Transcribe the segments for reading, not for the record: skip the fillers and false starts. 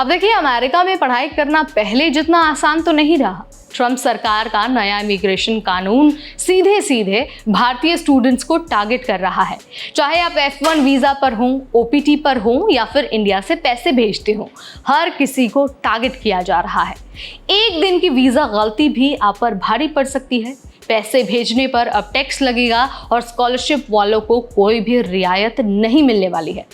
अब देखिए, अमेरिका में पढ़ाई करना पहले जितना आसान तो नहीं रहा। ट्रम्प सरकार का नया इमिग्रेशन कानून सीधे सीधे भारतीय स्टूडेंट्स को टारगेट कर रहा है। चाहे आप F1 वीज़ा पर हों, OPT पर हों या फिर इंडिया से पैसे भेजते हों, हर किसी को टारगेट किया जा रहा है। एक दिन की वीज़ा गलती भी आप पर भारी पड़ सकती है। पैसे भेजने पर अब टैक्स लगेगा और स्कॉलरशिप वालों को कोई भी रियायत नहीं मिलने वाली है।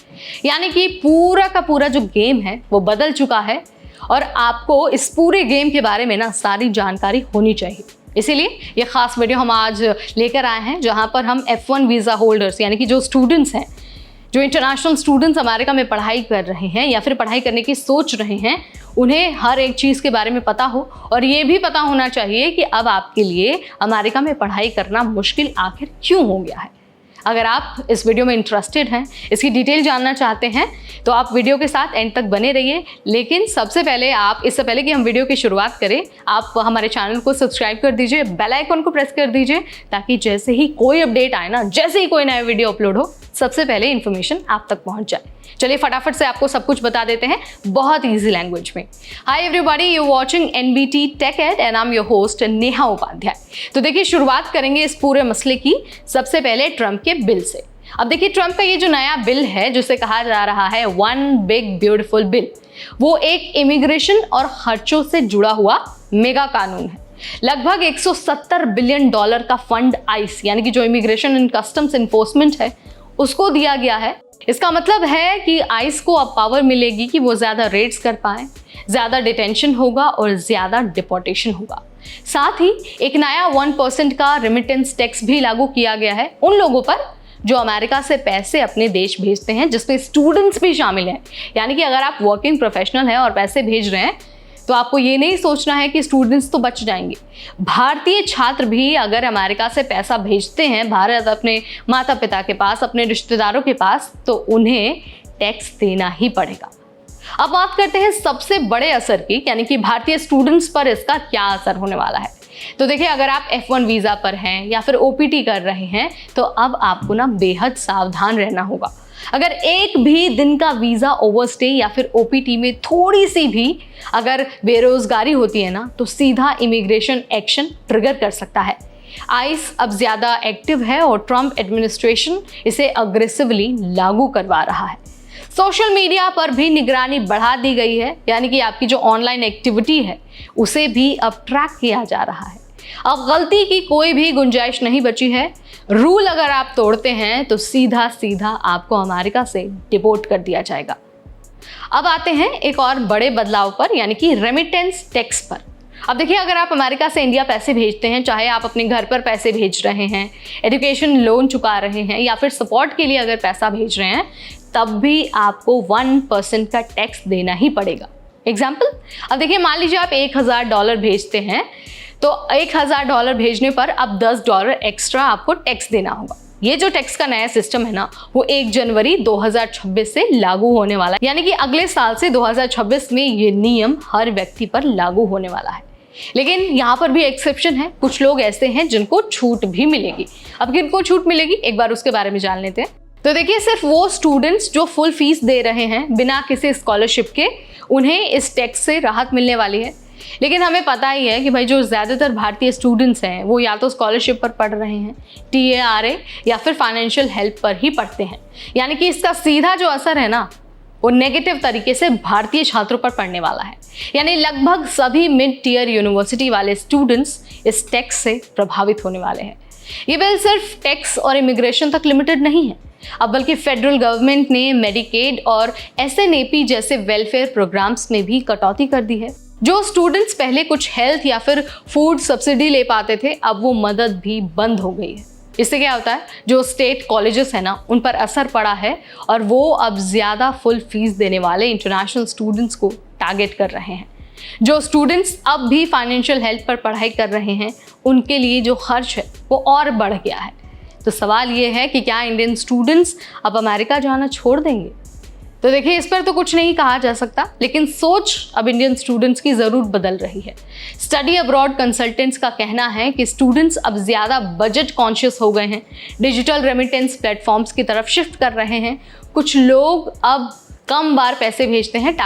यानी कि पूरा का पूरा जो गेम है वो बदल चुका है और आपको इस पूरे गेम के बारे में ना सारी जानकारी होनी चाहिए। इसीलिए ये खास वीडियो हम आज लेकर आए हैं, जहां पर हम F1 वीज़ा होल्डर्स यानी कि जो स्टूडेंट्स हैं, जो इंटरनेशनल स्टूडेंट्स अमेरिका में पढ़ाई कर रहे हैं या फिर पढ़ाई करने की सोच रहे हैं, उन्हें हर एक चीज़ के बारे में पता हो और ये भी पता होना चाहिए कि अब आपके लिए अमेरिका में पढ़ाई करना मुश्किल आखिर क्यों हो गया है। अगर आप इस वीडियो में इंटरेस्टेड हैं, इसकी डिटेल जानना चाहते हैं, तो आप वीडियो के साथ एंड तक बने रहिए। लेकिन सबसे पहले इससे पहले कि हम वीडियो की शुरुआत करें, आप हमारे चैनल को सब्सक्राइब कर दीजिए, बेल आइकन को प्रेस कर दीजिए, ताकि जैसे ही कोई अपडेट आए ना, जैसे ही कोई नया वीडियो अपलोड हो, सबसे पहले इन्फॉर्मेशन आप तक पहुंच जाए। चलिए फटाफट से आपको सब कुछ बता देते हैं बहुत ईजी लैंग्वेज में। Hi everybody, you watching NBT Tech Ed and I am your host Neha Upadhyay. तो देखिए, शुरुआत करेंगे इस पूरे मसले की सबसे पहले ट्रम्प के बिल से। अब देखिए, ट्रम्प का ये जो नया बिल है, जिसे कहा जा रहा है वन बिग ब्यूटीफुल बिल, वो एक इमिग्रेशन और खर्चों से जुड़ा हुआ मेगा कानून है। लगभग $170 बिलियन का फंड आइस यानी कि जो इमिग्रेशन एंड कस्टम्स इन्फोर्समेंट है उसको दिया गया है। इसका मतलब है कि आइस को अब पावर मिलेगी कि वो ज़्यादा रेड्स कर पाए, ज़्यादा डिटेंशन होगा और ज़्यादा डिपोर्टेशन होगा। साथ ही एक नया 1% का रेमिटेंस टैक्स भी लागू किया गया है उन लोगों पर जो अमेरिका से पैसे अपने देश भेजते हैं, जिसमें स्टूडेंट्स भी शामिल हैं। यानी कि अगर आप वर्किंग प्रोफेशनल हैं और पैसे भेज रहे हैं, तो आपको ये नहीं सोचना है कि स्टूडेंट्स तो बच जाएंगे। भारतीय छात्र भी अगर अमेरिका से पैसा भेजते हैं भारत अपने माता पिता के पास, अपने रिश्तेदारों के पास, तो उन्हें टैक्स देना ही पड़ेगा। अब बात करते हैं सबसे बड़े असर की, यानी कि भारतीय स्टूडेंट्स पर इसका क्या असर होने वाला है। तो देखिए, अगर आप F1 वीज़ा पर हैं या फिर OPT कर रहे हैं, तो अब आपको ना बेहद सावधान रहना होगा। अगर एक भी दिन का वीज़ा ओवरस्टे या फिर OPT में थोड़ी सी भी अगर बेरोजगारी होती है ना, तो सीधा इमिग्रेशन एक्शन ट्रिगर कर सकता है। आइस अब ज़्यादा एक्टिव है और ट्रम्प एडमिनिस्ट्रेशन इसे अग्रेसिवली लागू करवा रहा है। सोशल मीडिया पर भी निगरानी बढ़ा दी गई है, यानी कि आपकी जो ऑनलाइन एक्टिविटी है उसे भी अब ट्रैक किया जा रहा है। अब गलती की कोई भी गुंजाइश नहीं बची है। रूल अगर आप तोड़ते हैं तो सीधा सीधा आपको अमेरिका से डिपोर्ट कर दिया जाएगा। अब आते हैं एक और बड़े बदलाव पर, यानी कि रेमिटेंस टैक्स पर। अब देखिए, अगर आप अमेरिका से इंडिया पैसे भेजते हैं, चाहे आप अपने घर पर पैसे भेज रहे हैं, एजुकेशन लोन चुका रहे हैं या फिर सपोर्ट के लिए अगर पैसा भेज रहे हैं, तब भी आपको 1% का टैक्स देना ही पड़ेगा। एग्जाम्पल, अब देखिए, मान लीजिए आप $1000 भेजते हैं, तो $1000 भेजने पर अब $10 एक्स्ट्रा आपको टैक्स देना होगा। ये जो टैक्स का नया सिस्टम है ना, वो 1 जनवरी 2026 से लागू होने वाला है। यानी कि अगले साल से 2026 में ये नियम हर व्यक्ति पर लागू होने वाला है। लेकिन यहाँ पर भी एक्सेप्शन है, कुछ लोग ऐसे हैं जिनको छूट भी मिलेगी। अब किनको छूट मिलेगी, एक बार उसके बारे में जान लेते हैं। तो देखिए, सिर्फ वो स्टूडेंट्स जो फुल फीस दे रहे हैं बिना किसी स्कॉलरशिप के, उन्हें इस टैक्स से राहत मिलने वाली है। लेकिन हमें पता ही है कि भाई जो ज़्यादातर भारतीय स्टूडेंट्स हैं वो या तो स्कॉलरशिप पर पढ़ रहे हैं, TARA या फिर फाइनेंशियल हेल्प पर ही पढ़ते हैं। यानी कि इसका सीधा जो असर है ना, वो नेगेटिव तरीके से भारतीय छात्रों पर पड़ने वाला है। यानी लगभग सभी मिड टियर यूनिवर्सिटी वाले स्टूडेंट्स इस टैक्स से प्रभावित होने वाले हैं। ये बिल सिर्फ टैक्स और इमिग्रेशन तक लिमिटेड नहीं है, अब बल्कि फेडरल गवर्नमेंट ने मेडिकेड और SNAP जैसे वेलफेयर प्रोग्राम्स में भी कटौती कर दी है। जो स्टूडेंट्स पहले कुछ हेल्थ या फिर फूड सब्सिडी ले पाते थे, अब वो मदद भी बंद हो गई है। इससे क्या होता है, जो स्टेट कॉलेजेस है ना, उन पर असर पड़ा है और वो अब ज़्यादा फुल फीस देने वाले इंटरनेशनल स्टूडेंट्स को टारगेट कर रहे हैं। जो स्टूडेंट्स अब भी फाइनेंशियल हेल्प पर पढ़ाई कर रहे हैं, उनके लिए जो खर्च है वो और बढ़ गया है। तो सवाल ये है कि क्या इंडियन स्टूडेंट्स अब अमेरिका जाना छोड़ देंगे? तो देखिए, इस पर तो कुछ नहीं कहा जा सकता, लेकिन सोच अब इंडियन स्टूडेंट्स की ज़रूर बदल रही है। स्टडी अब्रॉड कंसल्टेंट्स का कहना है कि स्टूडेंट्स अब ज़्यादा बजट कॉन्शियस हो गए हैं, डिजिटल रेमिटेंस प्लेटफॉर्म्स की तरफ शिफ्ट कर रहे हैं। कुछ लोग अब कम बार पैसे भेजते हैं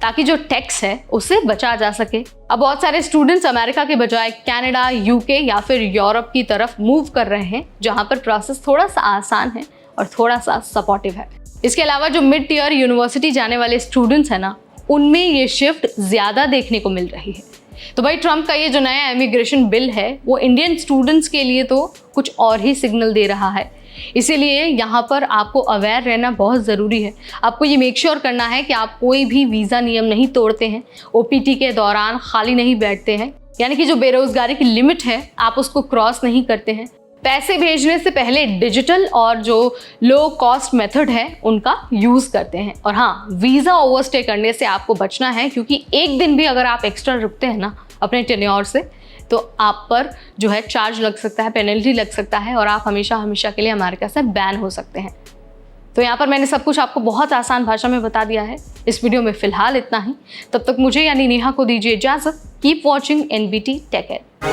ताकि जो टैक्स है उससे बचा जा सके। अब बहुत सारे स्टूडेंट्स अमेरिका के बजाय कनाडा, यूके या फिर यूरोप की तरफ मूव कर रहे हैं, जहां पर प्रोसेस थोड़ा सा आसान है और थोड़ा सा सपोर्टिव है। इसके अलावा जो मिड टियर यूनिवर्सिटी जाने वाले स्टूडेंट्स हैं ना, उनमें ये शिफ्ट ज़्यादा देखने को मिल रही है। तो भाई ट्रम्प का ये जो नया इमिग्रेशन बिल है वो इंडियन स्टूडेंट्स के लिए तो कुछ और ही सिग्नल दे रहा है। इसीलिए यहाँ पर आपको अवेयर रहना बहुत ज़रूरी है। आपको ये मेक श्योर करना है कि आप कोई भी वीज़ा नियम नहीं तोड़ते हैं, ओपीटी के दौरान खाली नहीं बैठते हैं, यानी कि जो बेरोज़गारी की लिमिट है आप उसको क्रॉस नहीं करते हैं। पैसे भेजने से पहले डिजिटल और जो लो कॉस्ट मेथड है उनका यूज़ करते हैं। और हाँ, वीज़ा ओवरस्टे करने से आपको बचना है, क्योंकि एक दिन भी अगर आप एक्स्ट्रा रुकते हैं ना अपने टेन्योर से, तो आप पर जो है चार्ज लग सकता है, पेनल्टी लग सकता है और आप हमेशा हमेशा के लिए अमेरिका से बैन हो सकते हैं। तो यहाँ पर मैंने सब कुछ आपको बहुत आसान भाषा में बता दिया है। इस वीडियो में फ़िलहाल इतना ही। तब तक मुझे यानी नेहा को दीजिए इजाज़त। Keep watching NBT take care.